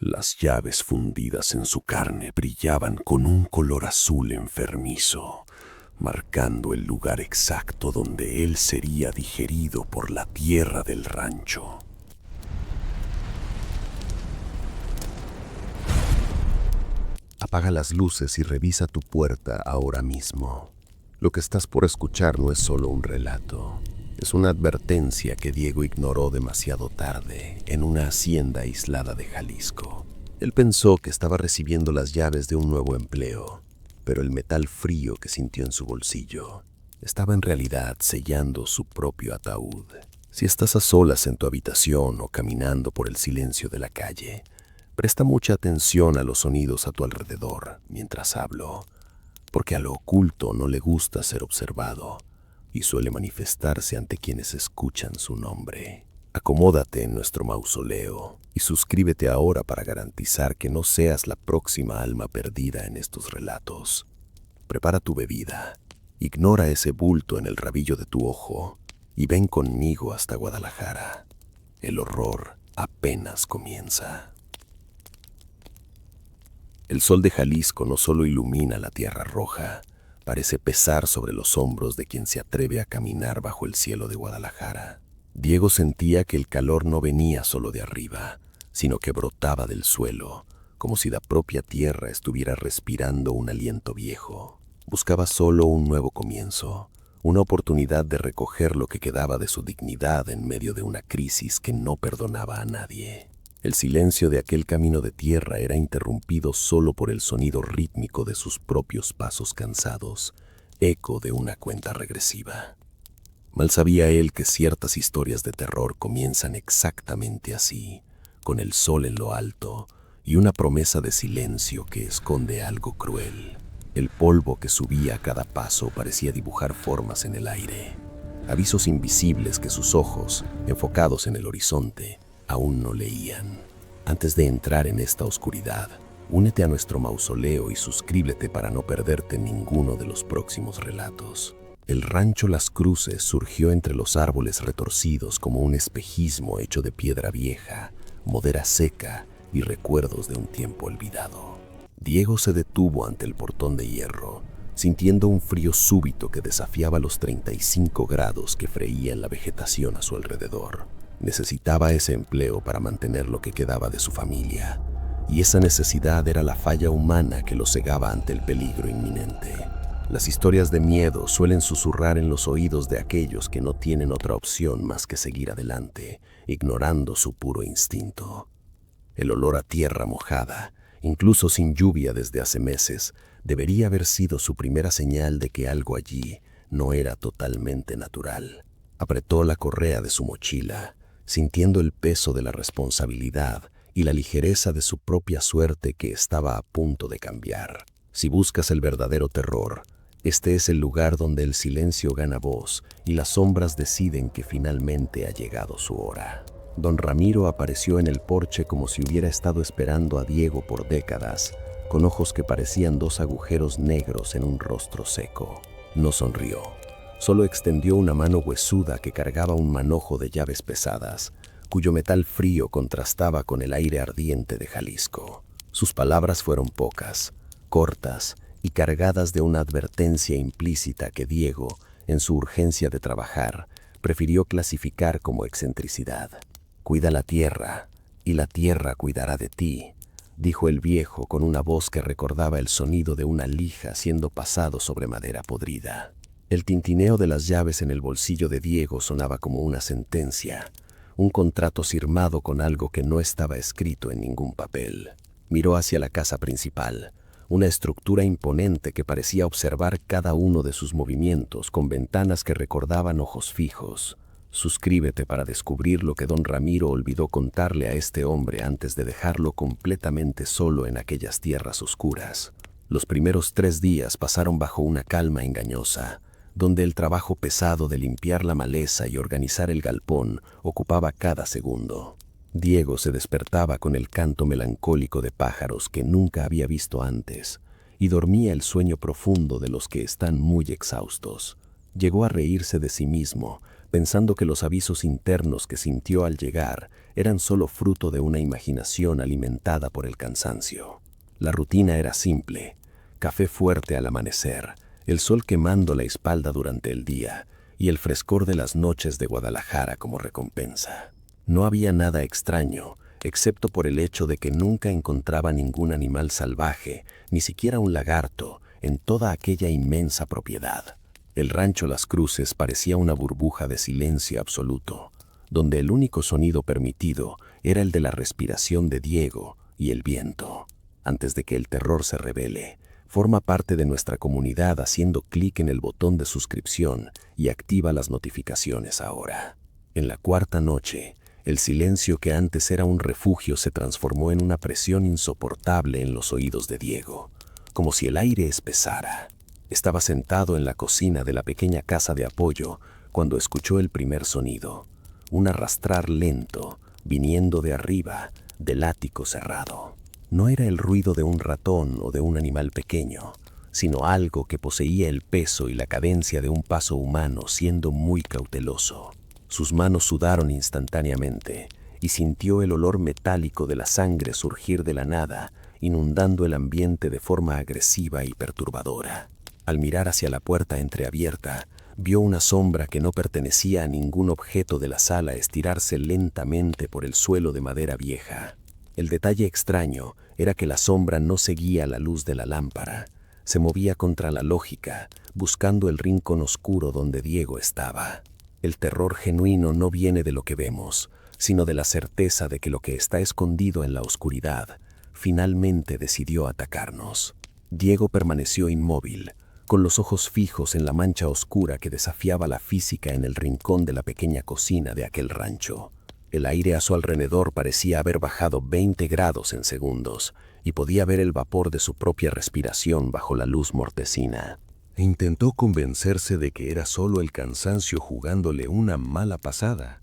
Las llaves fundidas en su carne brillaban con un color azul enfermizo, marcando el lugar exacto donde él sería digerido por la tierra del rancho. Apaga las luces y revisa tu puerta ahora mismo. Lo que estás por escuchar no es solo un relato. Es una advertencia que Diego ignoró demasiado tarde en una hacienda aislada de Jalisco. Él pensó que estaba recibiendo las llaves de un nuevo empleo, pero el metal frío que sintió en su bolsillo estaba en realidad sellando su propio ataúd. Si estás a solas en tu habitación o caminando por el silencio de la calle, presta mucha atención a los sonidos a tu alrededor mientras hablo, porque a lo oculto no le gusta ser observado y suele manifestarse ante quienes escuchan su nombre. Acomódate en nuestro mausoleo y suscríbete ahora para garantizar que no seas la próxima alma perdida en estos relatos. Prepara tu bebida, ignora ese bulto en el rabillo de tu ojo y ven conmigo hasta Guadalajara. El horror apenas comienza. El sol de Jalisco no solo ilumina la tierra roja, parece pesar sobre los hombros de quien se atreve a caminar bajo el cielo de Guadalajara. Diego sentía que el calor no venía solo de arriba, sino que brotaba del suelo, como si la propia tierra estuviera respirando un aliento viejo. Buscaba solo un nuevo comienzo, una oportunidad de recoger lo que quedaba de su dignidad en medio de una crisis que no perdonaba a nadie. El silencio de aquel camino de tierra era interrumpido solo por el sonido rítmico de sus propios pasos cansados, eco de una cuenta regresiva. Mal sabía él que ciertas historias de terror comienzan exactamente así, con el sol en lo alto y una promesa de silencio que esconde algo cruel. El polvo que subía a cada paso parecía dibujar formas en el aire, avisos invisibles que sus ojos, enfocados en el horizonte, aún no leían. Antes de entrar en esta oscuridad, únete a nuestro mausoleo y suscríbete para no perderte ninguno de los próximos relatos. El rancho Las Cruces surgió entre los árboles retorcidos como un espejismo hecho de piedra vieja, madera seca y recuerdos de un tiempo olvidado. Diego se detuvo ante el portón de hierro, sintiendo un frío súbito que desafiaba los 35 grados que freía en la vegetación a su alrededor. Necesitaba ese empleo para mantener lo que quedaba de su familia, y esa necesidad era la falla humana que lo cegaba ante el peligro inminente. Las historias de miedo suelen susurrar en los oídos de aquellos que no tienen otra opción más que seguir adelante, ignorando su puro instinto. El olor a tierra mojada, incluso sin lluvia desde hace meses, debería haber sido su primera señal de que algo allí no era totalmente natural. Apretó la correa de su mochila, sintiendo el peso de la responsabilidad y la ligereza de su propia suerte que estaba a punto de cambiar. Si buscas el verdadero terror, este es el lugar donde el silencio gana voz y las sombras deciden que finalmente ha llegado su hora. Don Ramiro apareció en el porche como si hubiera estado esperando a Diego por décadas, con ojos que parecían dos agujeros negros en un rostro seco. No sonrió. Solo extendió una mano huesuda que cargaba un manojo de llaves pesadas, cuyo metal frío contrastaba con el aire ardiente de Jalisco. Sus palabras fueron pocas, cortas y cargadas de una advertencia implícita que Diego, en su urgencia de trabajar, prefirió clasificar como excentricidad. «Cuida la tierra, y la tierra cuidará de ti», dijo el viejo con una voz que recordaba el sonido de una lija siendo pasado sobre madera podrida. El tintineo de las llaves en el bolsillo de Diego sonaba como una sentencia, un contrato firmado con algo que no estaba escrito en ningún papel. Miró hacia la casa principal, una estructura imponente que parecía observar cada uno de sus movimientos con ventanas que recordaban ojos fijos. Suscríbete para descubrir lo que don Ramiro olvidó contarle a este hombre antes de dejarlo completamente solo en aquellas tierras oscuras. Los primeros 3 días pasaron bajo una calma engañosa, donde el trabajo pesado de limpiar la maleza y organizar el galpón ocupaba cada segundo. Diego se despertaba con el canto melancólico de pájaros que nunca había visto antes, y dormía el sueño profundo de los que están muy exhaustos. Llegó a reírse de sí mismo, pensando que los avisos internos que sintió al llegar eran solo fruto de una imaginación alimentada por el cansancio. La rutina era simple: café fuerte al amanecer, el sol quemando la espalda durante el día y el frescor de las noches de Guadalajara como recompensa. No había nada extraño, excepto por el hecho de que nunca encontraba ningún animal salvaje, ni siquiera un lagarto, en toda aquella inmensa propiedad. El rancho Las Cruces parecía una burbuja de silencio absoluto, donde el único sonido permitido era el de la respiración de Diego y el viento. Antes de que el terror se revele, forma parte de nuestra comunidad haciendo clic en el botón de suscripción y activa las notificaciones ahora. En la cuarta noche, el silencio que antes era un refugio se transformó en una presión insoportable en los oídos de Diego, como si el aire espesara. Estaba sentado en la cocina de la pequeña casa de apoyo cuando escuchó el primer sonido, un arrastrar lento, viniendo de arriba, del ático cerrado. No era el ruido de un ratón o de un animal pequeño, sino algo que poseía el peso y la cadencia de un paso humano siendo muy cauteloso. Sus manos sudaron instantáneamente y sintió el olor metálico de la sangre surgir de la nada, inundando el ambiente de forma agresiva y perturbadora. Al mirar hacia la puerta entreabierta, vio una sombra que no pertenecía a ningún objeto de la sala estirarse lentamente por el suelo de madera vieja. El detalle extraño era que la sombra no seguía la luz de la lámpara, se movía contra la lógica, buscando el rincón oscuro donde Diego estaba. El terror genuino no viene de lo que vemos, sino de la certeza de que lo que está escondido en la oscuridad finalmente decidió atacarnos. Diego permaneció inmóvil, con los ojos fijos en la mancha oscura que desafiaba la física en el rincón de la pequeña cocina de aquel rancho. El aire a su alrededor parecía haber bajado 20 grados en segundos y podía ver el vapor de su propia respiración bajo la luz mortecina. Intentó convencerse de que era solo el cansancio jugándole una mala pasada,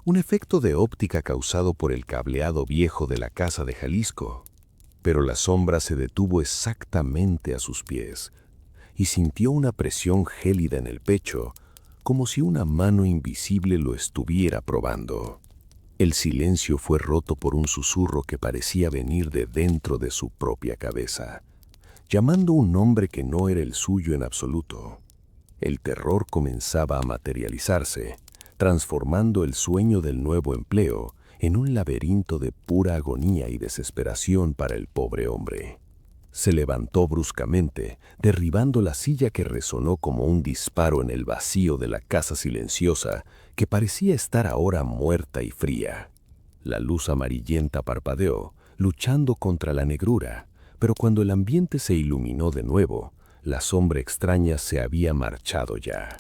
un efecto de óptica causado por el cableado viejo de la casa de Jalisco. Pero la sombra se detuvo exactamente a sus pies y sintió una presión gélida en el pecho, como si una mano invisible lo estuviera probando. El silencio fue roto por un susurro que parecía venir de dentro de su propia cabeza, llamando un nombre que no era el suyo en absoluto. El terror comenzaba a materializarse, transformando el sueño del nuevo empleo en un laberinto de pura agonía y desesperación para el pobre hombre. Se levantó bruscamente, derribando la silla que resonó como un disparo en el vacío de la casa silenciosa que parecía estar ahora muerta y fría. La luz amarillenta parpadeó, luchando contra la negrura, pero cuando el ambiente se iluminó de nuevo, la sombra extraña se había marchado ya.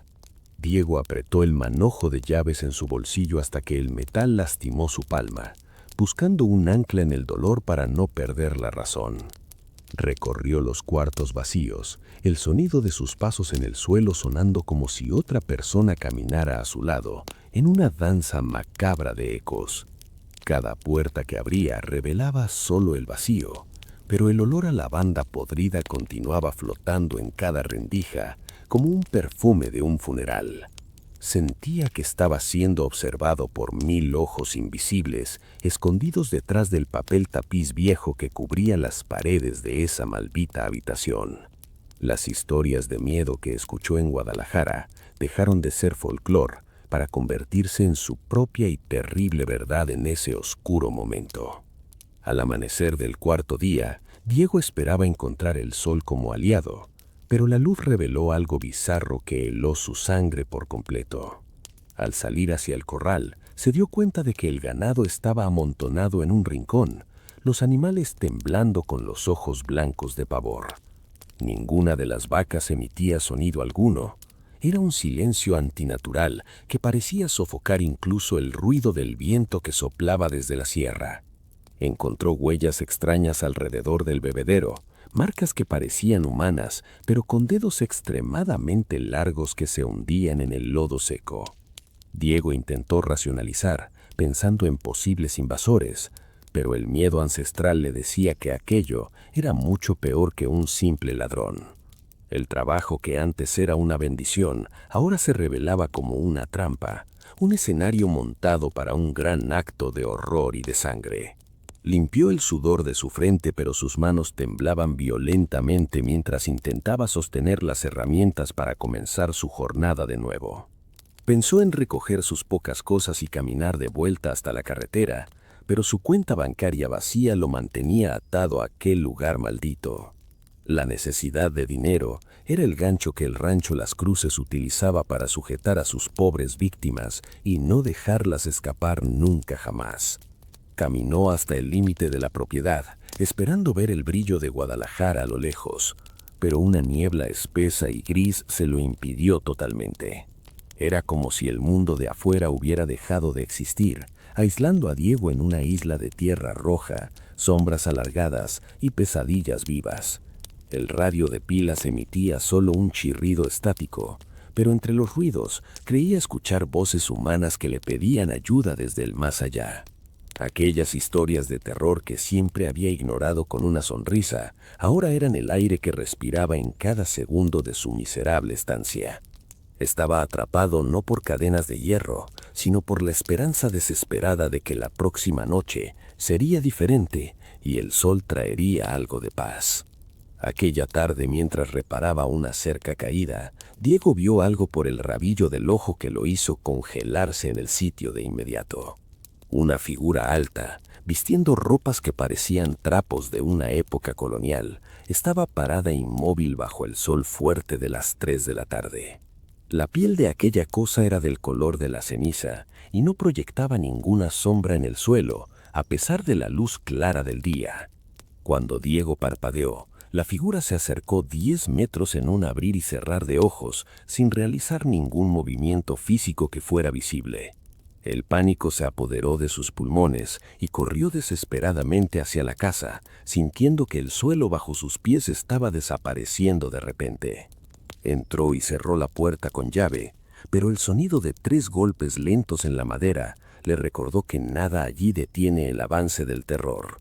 Diego apretó el manojo de llaves en su bolsillo hasta que el metal lastimó su palma, buscando un ancla en el dolor para no perder la razón. Recorrió los cuartos vacíos, el sonido de sus pasos en el suelo sonando como si otra persona caminara a su lado, en una danza macabra de ecos. Cada puerta que abría revelaba solo el vacío, pero el olor a lavanda podrida continuaba flotando en cada rendija, como un perfume de un funeral. Sentía que estaba siendo observado por 1000 ojos invisibles, escondidos detrás del papel tapiz viejo que cubría las paredes de esa maldita habitación. Las historias de miedo que escuchó en Guadalajara dejaron de ser folclore para convertirse en su propia y terrible verdad en ese oscuro momento. Al amanecer del cuarto día, Diego esperaba encontrar el sol como aliado, pero la luz reveló algo bizarro que heló su sangre por completo. Al salir hacia el corral, se dio cuenta de que el ganado estaba amontonado en un rincón, los animales temblando con los ojos blancos de pavor. Ninguna de las vacas emitía sonido alguno. Era un silencio antinatural que parecía sofocar incluso el ruido del viento que soplaba desde la sierra. Encontró huellas extrañas alrededor del bebedero, marcas que parecían humanas, pero con dedos extremadamente largos que se hundían en el lodo seco. Diego intentó racionalizar, pensando en posibles invasores, pero el miedo ancestral le decía que aquello era mucho peor que un simple ladrón. El trabajo que antes era una bendición, ahora se revelaba como una trampa, un escenario montado para un gran acto de horror y de sangre. Limpió el sudor de su frente, pero sus manos temblaban violentamente mientras intentaba sostener las herramientas para comenzar su jornada de nuevo. Pensó en recoger sus pocas cosas y caminar de vuelta hasta la carretera, pero su cuenta bancaria vacía lo mantenía atado a aquel lugar maldito. La necesidad de dinero era el gancho que el rancho Las Cruces utilizaba para sujetar a sus pobres víctimas y no dejarlas escapar nunca jamás. Caminó hasta el límite de la propiedad, esperando ver el brillo de Guadalajara a lo lejos, pero una niebla espesa y gris se lo impidió totalmente. Era como si el mundo de afuera hubiera dejado de existir, aislando a Diego en una isla de tierra roja, sombras alargadas y pesadillas vivas. El radio de pilas emitía solo un chirrido estático, pero entre los ruidos creía escuchar voces humanas que le pedían ayuda desde el más allá. Aquellas historias de terror que siempre había ignorado con una sonrisa, ahora eran el aire que respiraba en cada segundo de su miserable estancia. Estaba atrapado no por cadenas de hierro, sino por la esperanza desesperada de que la próxima noche sería diferente y el sol traería algo de paz. Aquella tarde, mientras reparaba una cerca caída, Diego vio algo por el rabillo del ojo que lo hizo congelarse en el sitio de inmediato. Una figura alta, vistiendo ropas que parecían trapos de una época colonial, estaba parada inmóvil bajo el sol fuerte de las 3 de la tarde. La piel de aquella cosa era del color de la ceniza y no proyectaba ninguna sombra en el suelo, a pesar de la luz clara del día. Cuando Diego parpadeó, la figura se acercó 10 metros en un abrir y cerrar de ojos, sin realizar ningún movimiento físico que fuera visible. El pánico se apoderó de sus pulmones y corrió desesperadamente hacia la casa, sintiendo que el suelo bajo sus pies estaba desapareciendo de repente. Entró y cerró la puerta con llave, pero el sonido de 3 golpes lentos en la madera le recordó que nada allí detiene el avance del terror.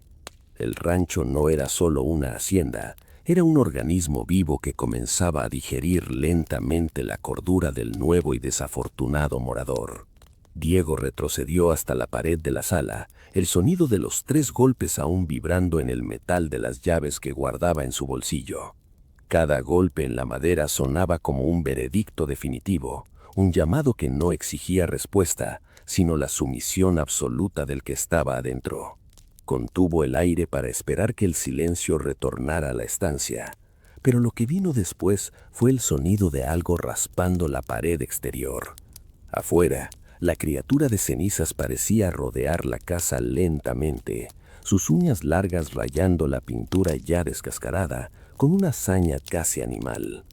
El rancho no era solo una hacienda, era un organismo vivo que comenzaba a digerir lentamente la cordura del nuevo y desafortunado morador. Diego retrocedió hasta la pared de la sala, el sonido de los 3 golpes aún vibrando en el metal de las llaves que guardaba en su bolsillo. Cada golpe en la madera sonaba como un veredicto definitivo, un llamado que no exigía respuesta, sino la sumisión absoluta del que estaba adentro. Contuvo el aire para esperar que el silencio retornara a la estancia, pero lo que vino después fue el sonido de algo raspando la pared exterior. Afuera, la criatura de cenizas parecía rodear la casa lentamente, sus uñas largas rayando la pintura ya descascarada, con una hazaña casi animal.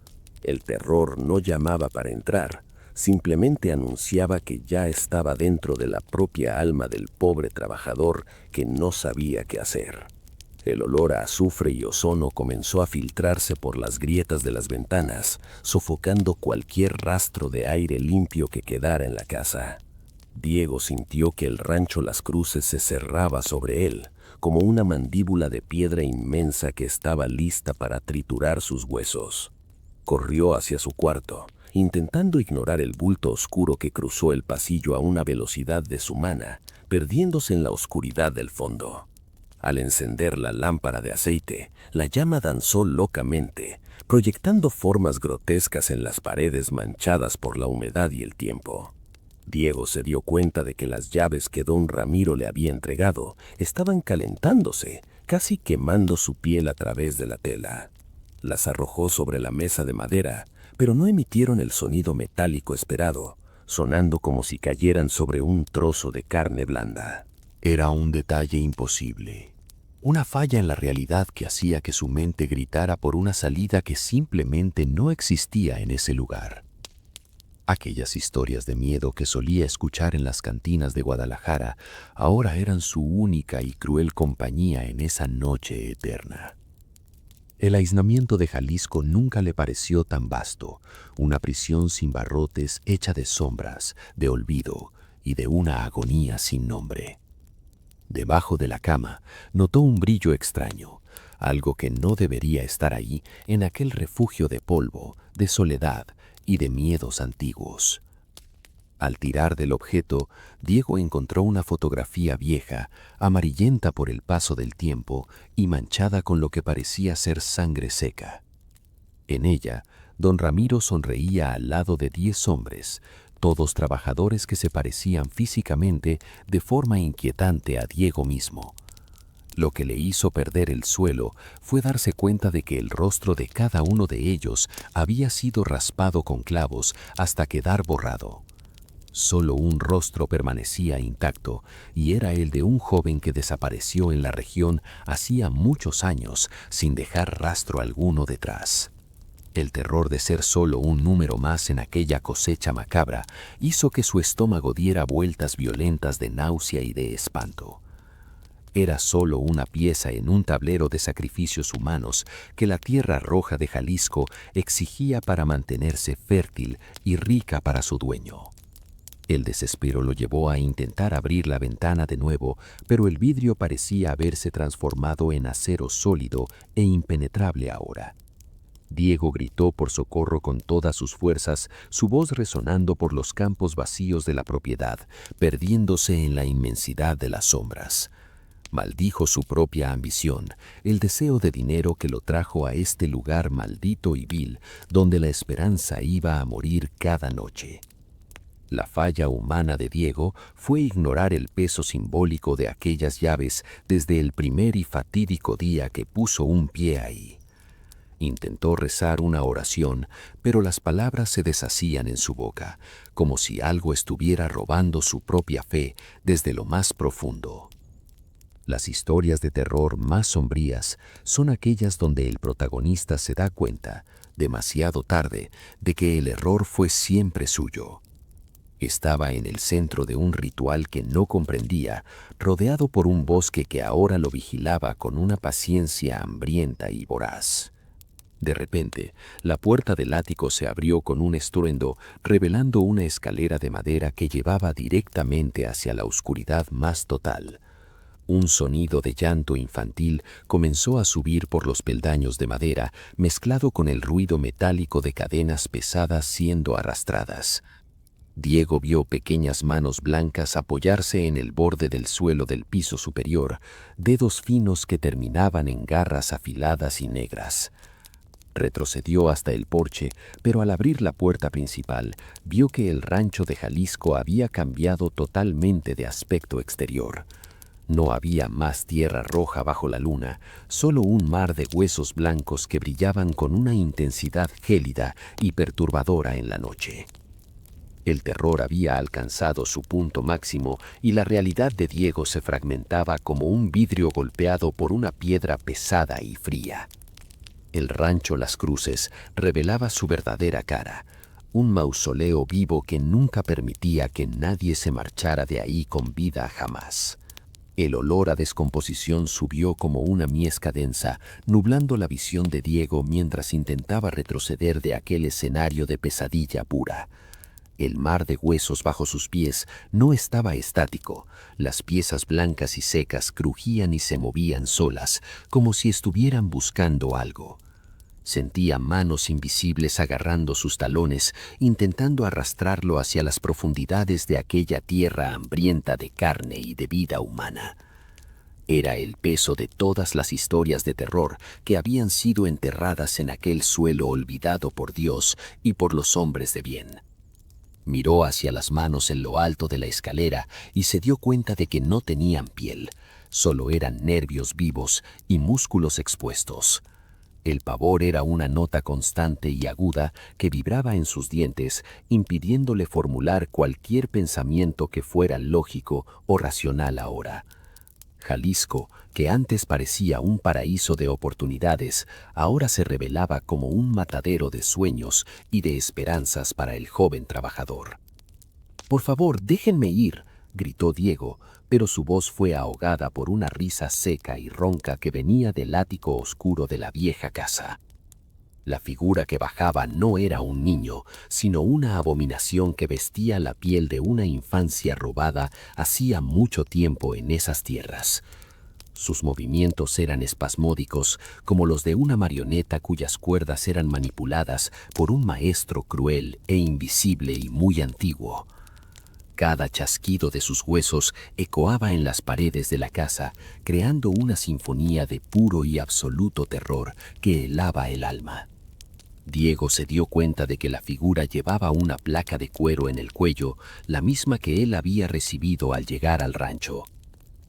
El terror no llamaba para entrar, simplemente anunciaba que ya estaba dentro de la propia alma del pobre trabajador que no sabía qué hacer. El olor a azufre y ozono comenzó a filtrarse por las grietas de las ventanas, sofocando cualquier rastro de aire limpio que quedara en la casa. Diego sintió que el rancho Las Cruces se cerraba sobre él, como una mandíbula de piedra inmensa que estaba lista para triturar sus huesos. Corrió hacia su cuarto, intentando ignorar el bulto oscuro que cruzó el pasillo a una velocidad deshumana, perdiéndose en la oscuridad del fondo. Al encender la lámpara de aceite, la llama danzó locamente, proyectando formas grotescas en las paredes manchadas por la humedad y el tiempo. Diego se dio cuenta de que las llaves que don Ramiro le había entregado estaban calentándose, casi quemando su piel a través de la tela. Las arrojó sobre la mesa de madera, pero no emitieron el sonido metálico esperado, sonando como si cayeran sobre un trozo de carne blanda. Era un detalle imposible, una falla en la realidad que hacía que su mente gritara por una salida que simplemente no existía en ese lugar. Aquellas historias de miedo que solía escuchar en las cantinas de Guadalajara ahora eran su única y cruel compañía en esa noche eterna. El aislamiento de Jalisco nunca le pareció tan vasto, una prisión sin barrotes hecha de sombras, de olvido y de una agonía sin nombre. Debajo de la cama notó un brillo extraño, algo que no debería estar ahí en aquel refugio de polvo, de soledad y de miedos antiguos. Al tirar del objeto, Diego encontró una fotografía vieja, amarillenta por el paso del tiempo y manchada con lo que parecía ser sangre seca. En ella, don Ramiro sonreía al lado de 10 hombres, todos trabajadores que se parecían físicamente de forma inquietante a Diego mismo. Lo que le hizo perder el suelo fue darse cuenta de que el rostro de cada uno de ellos había sido raspado con clavos hasta quedar borrado. Solo un rostro permanecía intacto, y era el de un joven que desapareció en la región hacía muchos años sin dejar rastro alguno detrás. El terror de ser solo un número más en aquella cosecha macabra hizo que su estómago diera vueltas violentas de náusea y de espanto. Era solo una pieza en un tablero de sacrificios humanos que la tierra roja de Jalisco exigía para mantenerse fértil y rica para su dueño. El desespero lo llevó a intentar abrir la ventana de nuevo, pero el vidrio parecía haberse transformado en acero sólido e impenetrable ahora. Diego gritó por socorro con todas sus fuerzas, su voz resonando por los campos vacíos de la propiedad, perdiéndose en la inmensidad de las sombras. Maldijo su propia ambición, el deseo de dinero que lo trajo a este lugar maldito y vil, donde la esperanza iba a morir cada noche. La falla humana de Diego fue ignorar el peso simbólico de aquellas llaves desde el primer y fatídico día que puso un pie ahí. Intentó rezar una oración, pero las palabras se deshacían en su boca, como si algo estuviera robando su propia fe desde lo más profundo. Las historias de terror más sombrías son aquellas donde el protagonista se da cuenta, demasiado tarde, de que el error fue siempre suyo. Estaba en el centro de un ritual que no comprendía, rodeado por un bosque que ahora lo vigilaba con una paciencia hambrienta y voraz. De repente, la puerta del ático se abrió con un estruendo, revelando una escalera de madera que llevaba directamente hacia la oscuridad más total. Un sonido de llanto infantil comenzó a subir por los peldaños de madera, mezclado con el ruido metálico de cadenas pesadas siendo arrastradas. Diego vio pequeñas manos blancas apoyarse en el borde del suelo del piso superior, dedos finos que terminaban en garras afiladas y negras. Retrocedió hasta el porche, pero al abrir la puerta principal, vio que el rancho de Jalisco había cambiado totalmente de aspecto exterior. No había más tierra roja bajo la luna, solo un mar de huesos blancos que brillaban con una intensidad gélida y perturbadora en la noche. El terror había alcanzado su punto máximo y la realidad de Diego se fragmentaba como un vidrio golpeado por una piedra pesada y fría. El rancho Las Cruces revelaba su verdadera cara, un mausoleo vivo que nunca permitía que nadie se marchara de ahí con vida jamás. El olor a descomposición subió como una miesca densa, nublando la visión de Diego mientras intentaba retroceder de aquel escenario de pesadilla pura. El mar de huesos bajo sus pies no estaba estático. Las piezas blancas y secas crujían y se movían solas, como si estuvieran buscando algo. Sentía manos invisibles agarrando sus talones, intentando arrastrarlo hacia las profundidades de aquella tierra hambrienta de carne y de vida humana. Era el peso de todas las historias de terror que habían sido enterradas en aquel suelo olvidado por Dios y por los hombres de bien. Miró hacia las manos en lo alto de la escalera y se dio cuenta de que no tenían piel, solo eran nervios vivos y músculos expuestos. El pavor era una nota constante y aguda que vibraba en sus dientes, impidiéndole formular cualquier pensamiento que fuera lógico o racional ahora. Jalisco, que antes parecía un paraíso de oportunidades, ahora se revelaba como un matadero de sueños y de esperanzas para el joven trabajador. «Por favor, déjenme ir», gritó Diego, pero su voz fue ahogada por una risa seca y ronca que venía del ático oscuro de la vieja casa. La figura que bajaba no era un niño, sino una abominación que vestía la piel de una infancia robada hacía mucho tiempo en esas tierras. Sus movimientos eran espasmódicos, como los de una marioneta cuyas cuerdas eran manipuladas por un maestro cruel e invisible y muy antiguo. Cada chasquido de sus huesos ecoaba en las paredes de la casa, creando una sinfonía de puro y absoluto terror que helaba el alma. Diego se dio cuenta de que la figura llevaba una placa de cuero en el cuello, la misma que él había recibido al llegar al rancho.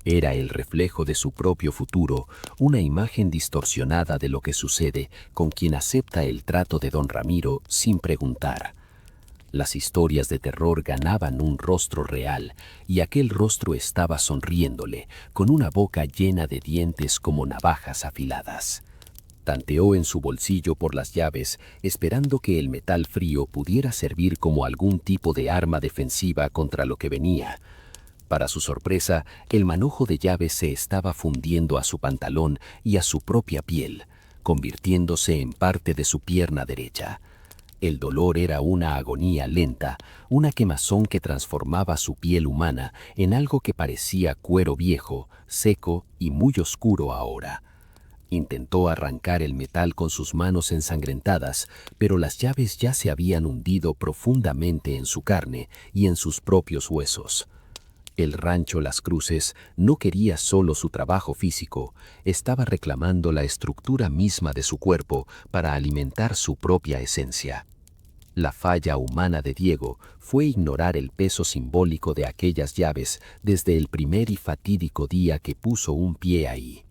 Era el reflejo de su propio futuro, una imagen distorsionada de lo que sucede con quien acepta el trato de don Ramiro sin preguntar. Las historias de terror ganaban un rostro real, y aquel rostro estaba sonriéndole, con una boca llena de dientes como navajas afiladas. Tanteó en su bolsillo por las llaves, esperando que el metal frío pudiera servir como algún tipo de arma defensiva contra lo que venía. Para su sorpresa, el manojo de llaves se estaba fundiendo a su pantalón y a su propia piel, convirtiéndose en parte de su pierna derecha. El dolor era una agonía lenta, una quemazón que transformaba su piel humana en algo que parecía cuero viejo, seco y muy oscuro ahora. Intentó arrancar el metal con sus manos ensangrentadas, pero las llaves ya se habían hundido profundamente en su carne y en sus propios huesos. El rancho Las Cruces no quería solo su trabajo físico, estaba reclamando la estructura misma de su cuerpo para alimentar su propia esencia. La falla humana de Diego fue ignorar el peso simbólico de aquellas llaves desde el primer y fatídico día que puso un pie ahí.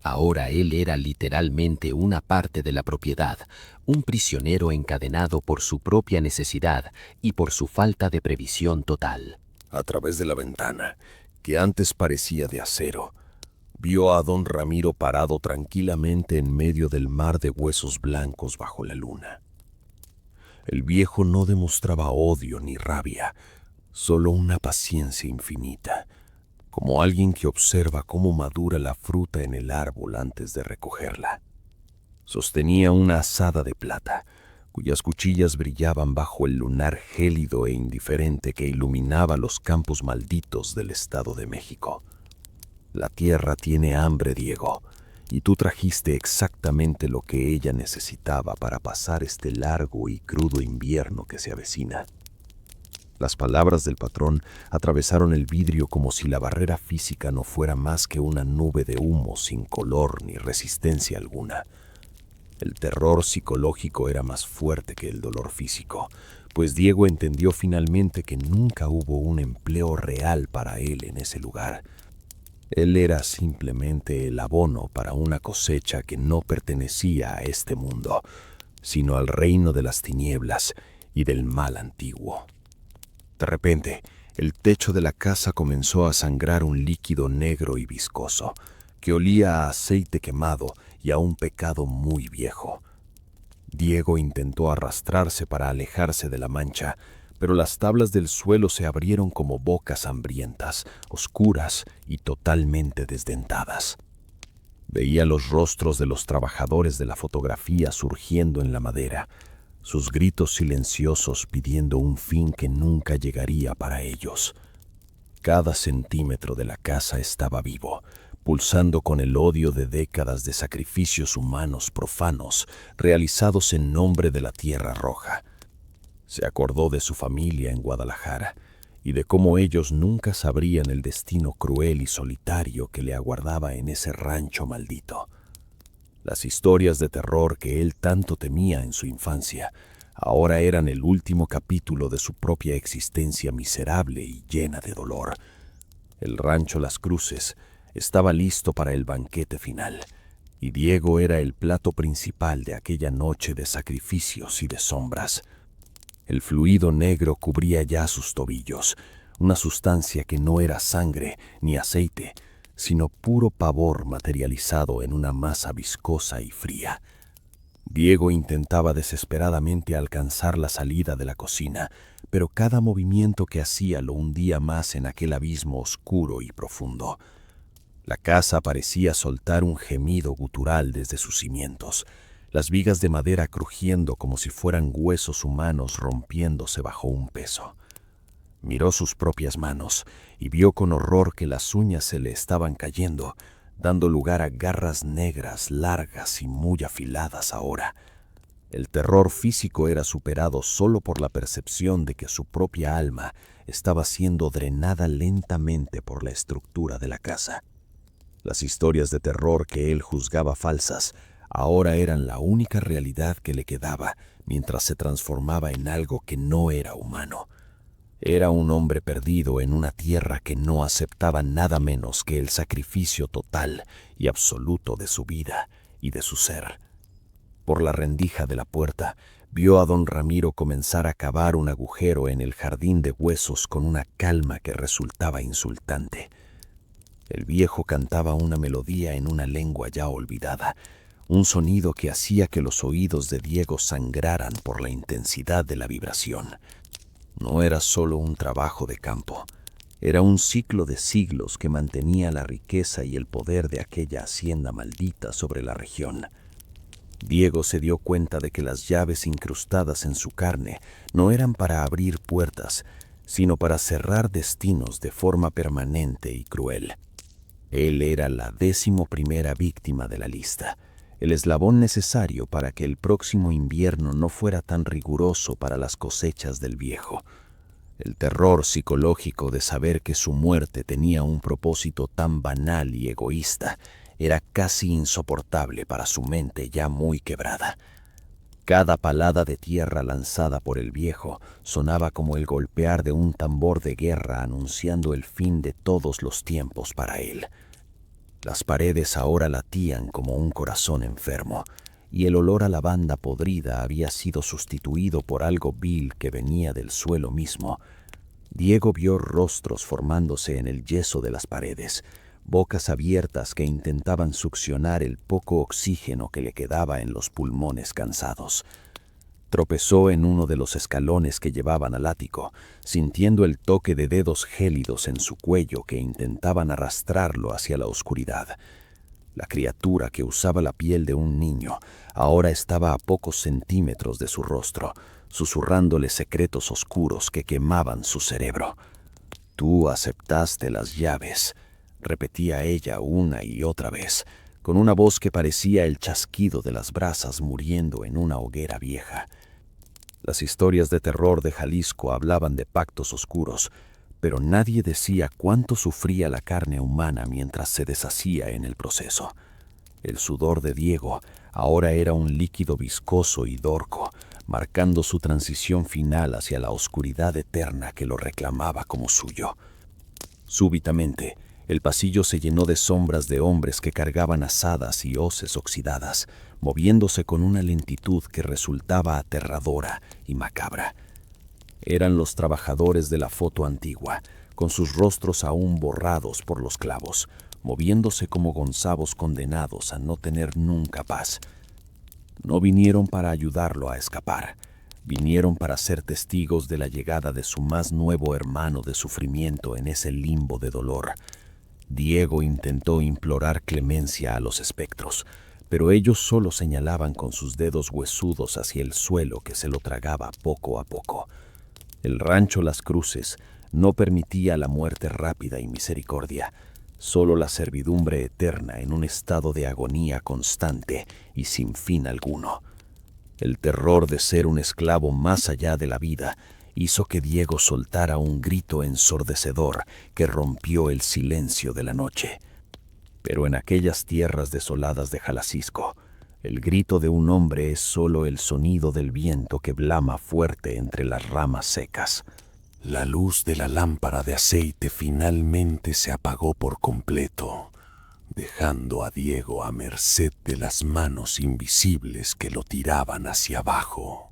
Ahora él era literalmente una parte de la propiedad, un prisionero encadenado por su propia necesidad y por su falta de previsión total. A través de la ventana, que antes parecía de acero, vio a don Ramiro parado tranquilamente en medio del mar de huesos blancos bajo la luna. El viejo no demostraba odio ni rabia, solo una paciencia infinita, como alguien que observa cómo madura la fruta en el árbol antes de recogerla. Sostenía una azada de plata, cuyas cuchillas brillaban bajo el lunar gélido e indiferente que iluminaba los campos malditos del Estado de México. La tierra tiene hambre, Diego, y tú trajiste exactamente lo que ella necesitaba para pasar este largo y crudo invierno que se avecina. Las palabras del patrón atravesaron el vidrio como si la barrera física no fuera más que una nube de humo sin color ni resistencia alguna. El terror psicológico era más fuerte que el dolor físico, pues Diego entendió finalmente que nunca hubo un empleo real para él en ese lugar. Él era simplemente el abono para una cosecha que no pertenecía a este mundo, sino al reino de las tinieblas y del mal antiguo. De repente, el techo de la casa comenzó a sangrar un líquido negro y viscoso, que olía a aceite quemado y a un pecado muy viejo. Diego intentó arrastrarse para alejarse de la mancha, pero las tablas del suelo se abrieron como bocas hambrientas, oscuras y totalmente desdentadas. Veía los rostros de los trabajadores de la fotografía surgiendo en la madera, sus gritos silenciosos pidiendo un fin que nunca llegaría para ellos. Cada centímetro de la casa estaba vivo, pulsando con el odio de décadas de sacrificios humanos profanos realizados en nombre de la Tierra Roja. Se acordó de su familia en Guadalajara y de cómo ellos nunca sabrían el destino cruel y solitario que le aguardaba en ese rancho maldito. Las historias de terror que él tanto temía en su infancia ahora eran el último capítulo de su propia existencia miserable y llena de dolor. El rancho Las Cruces estaba listo para el banquete final, y Diego era el plato principal de aquella noche de sacrificios y de sombras. El fluido negro cubría ya sus tobillos, una sustancia que no era sangre ni aceite, sino puro pavor materializado en una masa viscosa y fría. Diego intentaba desesperadamente alcanzar la salida de la cocina, pero cada movimiento que hacía lo hundía más en aquel abismo oscuro y profundo. La casa parecía soltar un gemido gutural desde sus cimientos, las vigas de madera crujiendo como si fueran huesos humanos rompiéndose bajo un peso. Miró sus propias manos y vio con horror que las uñas se le estaban cayendo, dando lugar a garras negras, largas y muy afiladas ahora. El terror físico era superado solo por la percepción de que su propia alma estaba siendo drenada lentamente por la estructura de la casa. Las historias de terror que él juzgaba falsas ahora eran la única realidad que le quedaba mientras se transformaba en algo que no era humano. Era un hombre perdido en una tierra que no aceptaba nada menos que el sacrificio total y absoluto de su vida y de su ser. Por la rendija de la puerta, vio a don Ramiro comenzar a cavar un agujero en el jardín de huesos con una calma que resultaba insultante. El viejo cantaba una melodía en una lengua ya olvidada, un sonido que hacía que los oídos de Diego sangraran por la intensidad de la vibración. No era solo un trabajo de campo, era un ciclo de siglos que mantenía la riqueza y el poder de aquella hacienda maldita sobre la región. Diego se dio cuenta de que las llaves incrustadas en su carne no eran para abrir puertas, sino para cerrar destinos de forma permanente y cruel. Él era la 11ª víctima de la lista, el eslabón necesario para que el próximo invierno no fuera tan riguroso para las cosechas del viejo. El terror psicológico de saber que su muerte tenía un propósito tan banal y egoísta era casi insoportable para su mente ya muy quebrada. Cada palada de tierra lanzada por el viejo sonaba como el golpear de un tambor de guerra anunciando el fin de todos los tiempos para él. Las paredes ahora latían como un corazón enfermo, y el olor a lavanda podrida había sido sustituido por algo vil que venía del suelo mismo. Diego vio rostros formándose en el yeso de las paredes, bocas abiertas que intentaban succionar el poco oxígeno que le quedaba en los pulmones cansados. Tropezó en uno de los escalones que llevaban al ático, sintiendo el toque de dedos gélidos en su cuello que intentaban arrastrarlo hacia la oscuridad. La criatura que usaba la piel de un niño ahora estaba a pocos centímetros de su rostro, susurrándole secretos oscuros que quemaban su cerebro. «Tú aceptaste las llaves», repetía ella una y otra vez, con una voz que parecía el chasquido de las brasas muriendo en una hoguera vieja. Las historias de terror de Jalisco hablaban de pactos oscuros, pero nadie decía cuánto sufría la carne humana mientras se deshacía en el proceso. El sudor de Diego ahora era un líquido viscoso y dorco, marcando su transición final hacia la oscuridad eterna que lo reclamaba como suyo. Súbitamente, el pasillo se llenó de sombras de hombres que cargaban azadas y hoces oxidadas, moviéndose con una lentitud que resultaba aterradora y macabra. Eran los trabajadores de la foto antigua, con sus rostros aún borrados por los clavos, moviéndose como gonzavos condenados a no tener nunca paz. No vinieron para ayudarlo a escapar, vinieron para ser testigos de la llegada de su más nuevo hermano de sufrimiento en ese limbo de dolor. Diego intentó implorar clemencia a los espectros, pero ellos solo señalaban con sus dedos huesudos hacia el suelo que se lo tragaba poco a poco. El rancho Las Cruces no permitía la muerte rápida y misericordia, solo la servidumbre eterna en un estado de agonía constante y sin fin alguno. El terror de ser un esclavo más allá de la vida hizo que Diego soltara un grito ensordecedor que rompió el silencio de la noche. Pero en aquellas tierras desoladas de Jalisco, el grito de un hombre es solo el sonido del viento que blama fuerte entre las ramas secas. La luz de la lámpara de aceite finalmente se apagó por completo, dejando a Diego a merced de las manos invisibles que lo tiraban hacia abajo.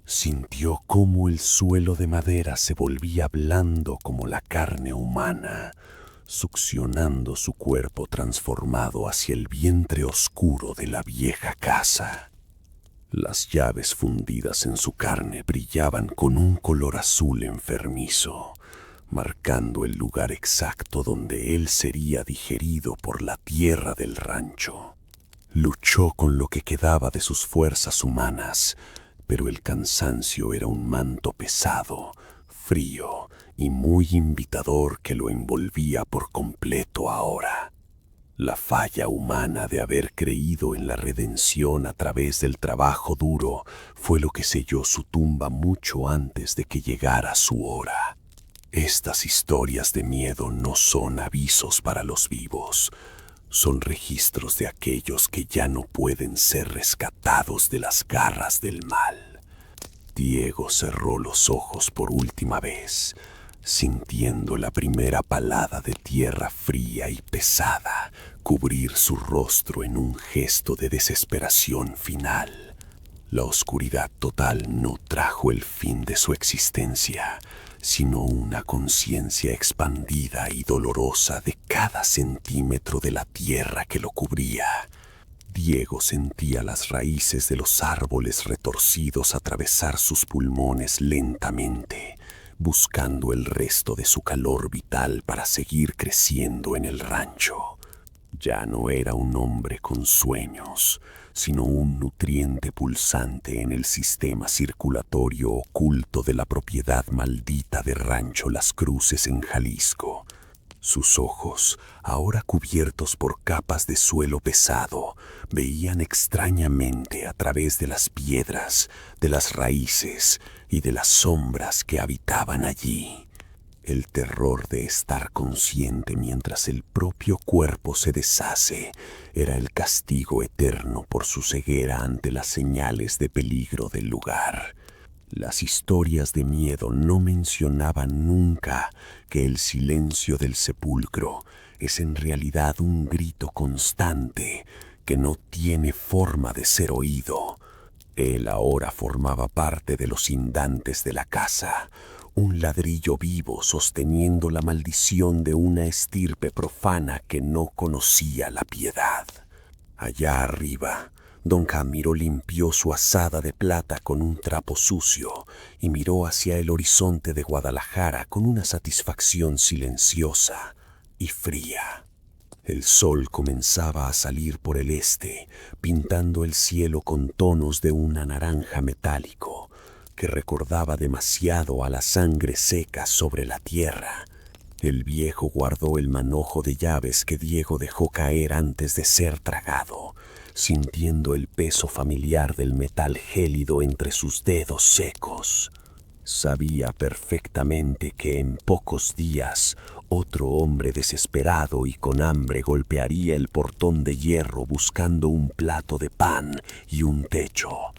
Sintió cómo el suelo de madera se volvía blando como la carne humana, succionando su cuerpo transformado hacia el vientre oscuro de la vieja casa. Las llaves fundidas en su carne brillaban con un color azul enfermizo, marcando el lugar exacto donde él sería digerido por la tierra del rancho. Luchó con lo que quedaba de sus fuerzas humanas, pero el cansancio era un manto pesado, frío y muy invitador que lo envolvía por completo ahora. La falla humana de haber creído en la redención a través del trabajo duro fue lo que selló su tumba mucho antes de que llegara su hora. Estas historias de miedo no son avisos para los vivos, son registros de aquellos que ya no pueden ser rescatados de las garras del mal. Diego cerró los ojos por última vez, sintiendo la primera palada de tierra fría y pesada cubrir su rostro en un gesto de desesperación final. La oscuridad total no trajo el fin de su existencia, sino una conciencia expandida y dolorosa de cada centímetro de la tierra que lo cubría. Diego sentía las raíces de los árboles retorcidos atravesar sus pulmones lentamente, buscando el resto de su calor vital para seguir creciendo en el rancho. Ya no era un hombre con sueños, sino un nutriente pulsante en el sistema circulatorio oculto de la propiedad maldita de Rancho Las Cruces en Jalisco. Sus ojos, ahora cubiertos por capas de suelo pesado, veían extrañamente a través de las piedras, de las raíces y de las sombras que habitaban allí. El terror de estar consciente mientras el propio cuerpo se deshace era el castigo eterno por su ceguera ante las señales de peligro del lugar. Las historias de miedo no mencionaban nunca que el silencio del sepulcro es en realidad un grito constante que no tiene forma de ser oído. Él ahora formaba parte de los indantes de la casa, un ladrillo vivo sosteniendo la maldición de una estirpe profana que no conocía la piedad. Allá arriba, don Camilo limpió su azada de plata con un trapo sucio y miró hacia el horizonte de Guadalajara con una satisfacción silenciosa y fría. El sol comenzaba a salir por el este, pintando el cielo con tonos de una naranja metálico, que recordaba demasiado a la sangre seca sobre la tierra. El viejo guardó el manojo de llaves que Diego dejó caer antes de ser tragado, sintiendo el peso familiar del metal gélido entre sus dedos secos. Sabía perfectamente que en pocos días otro hombre desesperado y con hambre golpearía el portón de hierro buscando un plato de pan y un techo.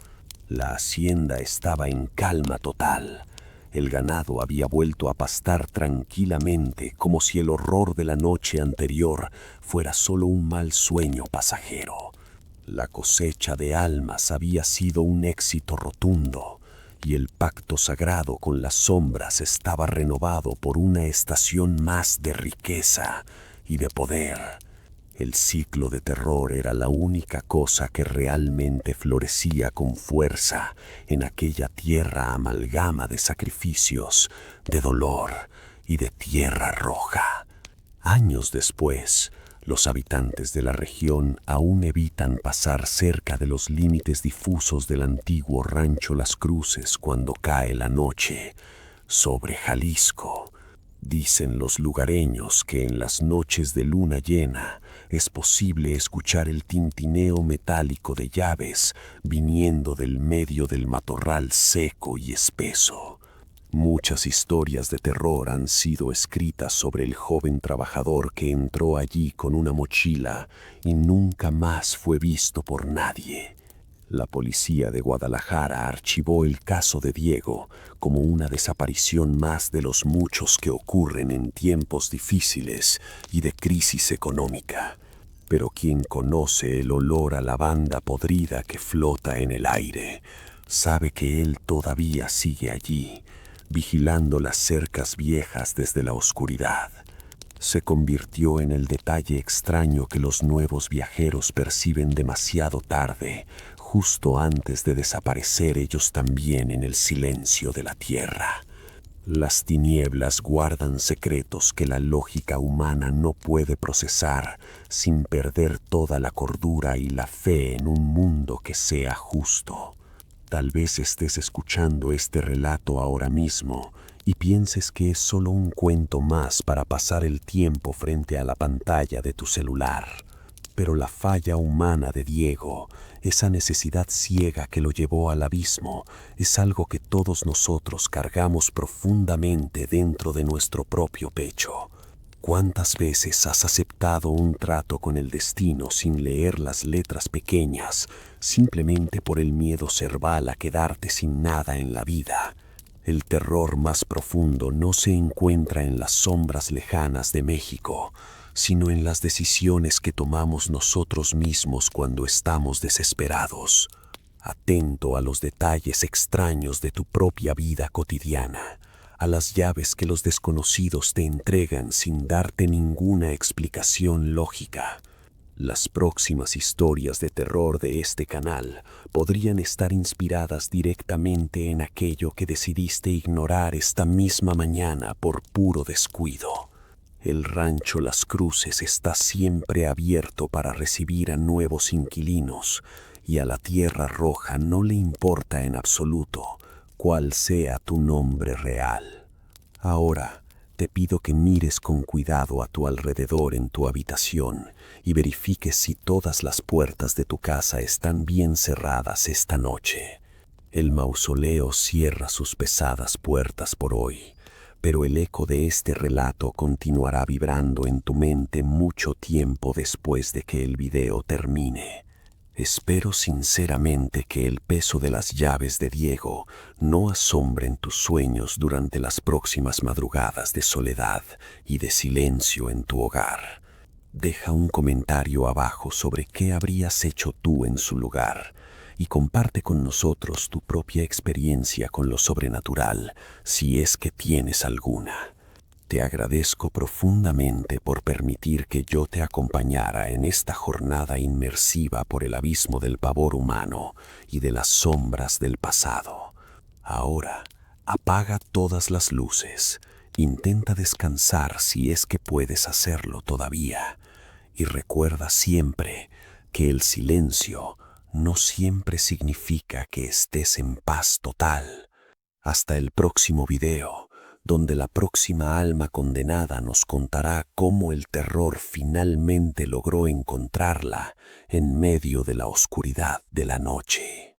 La hacienda estaba en calma total. El ganado había vuelto a pastar tranquilamente, como si el horror de la noche anterior fuera solo un mal sueño pasajero. La cosecha de almas había sido un éxito rotundo, y el pacto sagrado con las sombras estaba renovado por una estación más de riqueza y de poder. El ciclo de terror era la única cosa que realmente florecía con fuerza en aquella tierra amalgama de sacrificios, de dolor y de tierra roja. Años después, los habitantes de la región aún evitan pasar cerca de los límites difusos del antiguo Rancho Las Cruces cuando cae la noche sobre Jalisco. Dicen los lugareños que en las noches de luna llena es posible escuchar el tintineo metálico de llaves viniendo del medio del matorral seco y espeso. Muchas historias de terror han sido escritas sobre el joven trabajador que entró allí con una mochila y nunca más fue visto por nadie. La policía de Guadalajara archivó el caso de Diego como una desaparición más de los muchos que ocurren en tiempos difíciles y de crisis económica. Pero quien conoce el olor a lavanda podrida que flota en el aire, sabe que él todavía sigue allí, vigilando las cercas viejas desde la oscuridad. Se convirtió en el detalle extraño que los nuevos viajeros perciben demasiado tarde, justo antes de desaparecer ellos también en el silencio de la tierra. Las tinieblas guardan secretos que la lógica humana no puede procesar sin perder toda la cordura y la fe en un mundo que sea justo. Tal vez estés escuchando este relato ahora mismo y pienses que es solo un cuento más para pasar el tiempo frente a la pantalla de tu celular. Pero la falla humana de Diego, esa necesidad ciega que lo llevó al abismo, es algo que todos nosotros cargamos profundamente dentro de nuestro propio pecho. ¿Cuántas veces has aceptado un trato con el destino sin leer las letras pequeñas, simplemente por el miedo cerval a quedarte sin nada en la vida? El terror más profundo no se encuentra en las sombras lejanas de México, sino en las decisiones que tomamos nosotros mismos cuando estamos desesperados. Atento a los detalles extraños de tu propia vida cotidiana, a las llaves que los desconocidos te entregan sin darte ninguna explicación lógica. Las próximas historias de terror de este canal podrían estar inspiradas directamente en aquello que decidiste ignorar esta misma mañana por puro descuido. El rancho Las Cruces está siempre abierto para recibir a nuevos inquilinos y a la Tierra Roja no le importa en absoluto cuál sea tu nombre real. Ahora te pido que mires con cuidado a tu alrededor en tu habitación y verifiques si todas las puertas de tu casa están bien cerradas esta noche. El mausoleo cierra sus pesadas puertas por hoy, pero el eco de este relato continuará vibrando en tu mente mucho tiempo después de que el video termine. Espero sinceramente que el peso de las llaves de Diego no asombren tus sueños durante las próximas madrugadas de soledad y de silencio en tu hogar. Deja un comentario abajo sobre qué habrías hecho tú en su lugar y comparte con nosotros tu propia experiencia con lo sobrenatural, si es que tienes alguna. Te agradezco profundamente por permitir que yo te acompañara en esta jornada inmersiva por el abismo del pavor humano y de las sombras del pasado. Ahora, apaga todas las luces, intenta descansar si es que puedes hacerlo todavía, y recuerda siempre que el silencio no siempre significa que estés en paz total. Hasta el próximo video, donde la próxima alma condenada nos contará cómo el terror finalmente logró encontrarla en medio de la oscuridad de la noche.